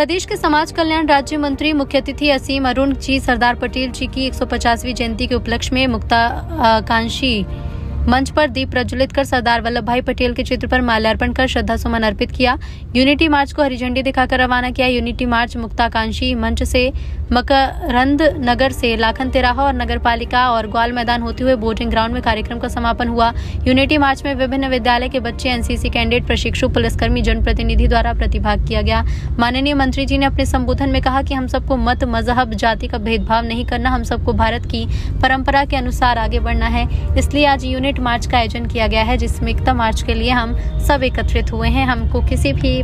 प्रदेश के समाज कल्याण राज्य मंत्री मुख्य अतिथि असीम अरुण जी सरदार पटेल जी की 150वीं जयंती के उपलक्ष्य में मुक्ताकांक्षी मंच पर दीप प्रज्वलित कर सरदार वल्लभ भाई पटेल के चित्र पर माल्यार्पण कर श्रद्धा सुमन अर्पित किया। यूनिटी मार्च को हरी झंडी दिखाकर रवाना किया। यूनिटी मार्च मुक्ताकांक्षी मंच से मकरंद नगर से लाखन तिराहा और नगर पालिका और ग्वाल मैदान होते हुए बोटिंग ग्राउंड में कार्यक्रम का समापन हुआ। यूनिटी मार्च में विभिन्न विद्यालय के बच्चे, एनसीसी कैडेट, प्रशिक्षु, पुलिसकर्मी, जनप्रतिनिधि द्वारा प्रतिभाग किया गया। माननीय मंत्री जी ने अपने संबोधन में कहा कि हम सबको मत, मजहब, जाति का भेदभाव नहीं करना, हम सबको भारत की परंपरा के अनुसार आगे बढ़ना है। इसलिए आज यूनिट मार्च का आयोजन किया गया है, जिसमें एकता मार्च के लिए हम सब एकत्रित हुए हैं। हमको किसी भी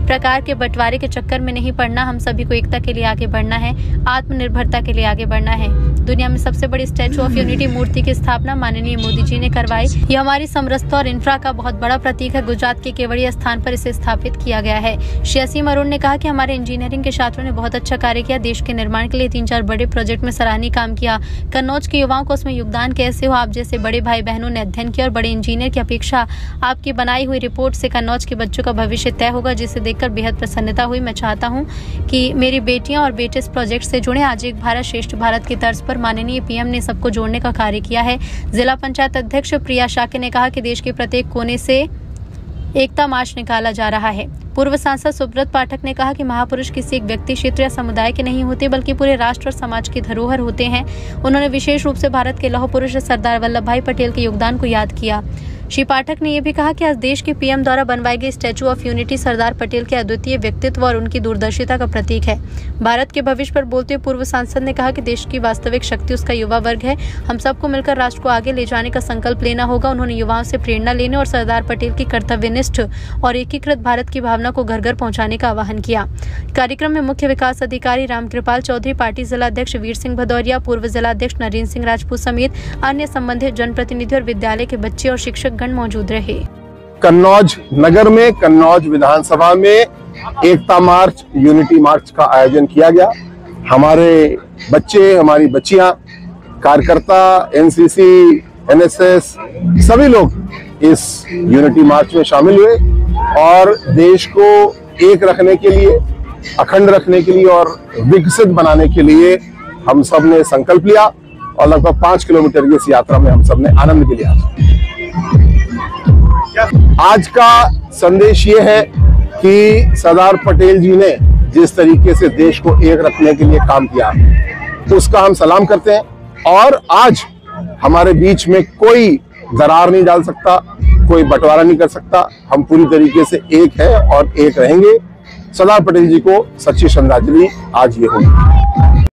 प्रकार के बंटवारे के चक्कर में नहीं पड़ना, हम सभी को एकता के लिए आगे बढ़ना है, आत्मनिर्भरता के लिए आगे बढ़ना है। दुनिया में सबसे बड़ी स्टैचू ऑफ यूनिटी मूर्ति की स्थापना माननीय मोदी जी ने करवाई। यह हमारी समरसता और इंफ्रा का बहुत बड़ा प्रतीक है। गुजरात के केवड़िया स्थान पर इसे स्थापित किया गया है। श्री असीम अरुण ने कहा कि हमारे इंजीनियरिंग के छात्रों ने बहुत अच्छा कार्य किया। देश के निर्माण के लिए 3-4 बड़े प्रोजेक्ट में सराहनीय काम किया। कन्नौज के युवाओं को उसमें योगदान कैसे हो, आप जैसे बड़े भाई बहनों ने अध्ययन किया और बड़े इंजीनियर की अपेक्षा आपकी बनाई हुई रिपोर्ट से कन्नौज के बच्चों का भविष्य तय होगा, जिसे देखकर बेहद प्रसन्नता हुई। मैं चाहता हूं कि मेरी बेटियां और बेटे इस प्रोजेक्ट से जुड़े। आज एक भारत श्रेष्ठ भारत की तर्ज पर माननीय पीएम ने सबको जोड़ने का कार्य किया है। जिला पंचायत अध्यक्ष प्रिया शाके ने कहा कि देश के प्रत्येक कोने से एकता मार्च निकाला जा रहा है। पूर्व सांसद सुब्रत पाठक ने कहा कि महापुरुष किसी एक व्यक्ति, क्षेत्र या समुदाय के नहीं होते, बल्कि पूरे राष्ट्र और समाज की धरोहर होते हैं। उन्होंने विशेष रूप से भारत के लौह पुरुष सरदार वल्लभ भाई पटेल के योगदान को याद किया। श्री पाठक ने यह भी कहा कि आज देश के पीएम द्वारा बनवाई गई statue of unity Sardar Patel के अद्वितीय व्यक्तित्व और उनकी दूरदर्शिता का प्रतीक है। भारत के भविष्य पर बोलते हुए पूर्व सांसद ने कहा कि देश की वास्तविक शक्ति उसका युवा वर्ग है। हम सबको मिलकर राष्ट्र को आगे ले जाने का संकल्प लेना होगा। उन्होंने युवाओं से प्रेरणा लेने और सरदार पटेल की कर्तव्यनिष्ठ और एकीकृत भारत की भावना को घर घर पहुंचाने का आह्वान किया। कार्यक्रम में मुख्य विकास अधिकारी रामकृपाल चौधरी, पार्टी जिला अध्यक्ष वीर सिंह भदौरिया, पूर्व जिला अध्यक्ष नरेंद्र सिंह राजपूत समेत अन्य संबंधित जनप्रतिनिधि और विद्यालय के बच्चे और शिक्षक गण मौजूद रहे। कन्नौज नगर में, कन्नौज विधानसभा में एकता मार्च, यूनिटी मार्च का आयोजन किया गया। हमारे बच्चे, हमारी बच्चियां, कार्यकर्ता, एनसीसी, एनएसएस, सभी लोग इस यूनिटी मार्च में शामिल हुए और देश को एक रखने के लिए, अखंड रखने के लिए और विकसित बनाने के लिए हम सब ने संकल्प लिया और लगभग 5 किलोमीटर की इस यात्रा में हम सब ने आनंद भी लिया। आज का संदेश ये है कि सरदार पटेल जी ने जिस तरीके से देश को एक रखने के लिए काम किया, उसका हम सलाम करते हैं। और आज हमारे बीच में कोई दरार नहीं डाल सकता, कोई बंटवारा नहीं कर सकता। हम पूरी तरीके से एक है और एक रहेंगे। सरदार पटेल जी को सच्ची श्रद्धांजलि आज ये होगी।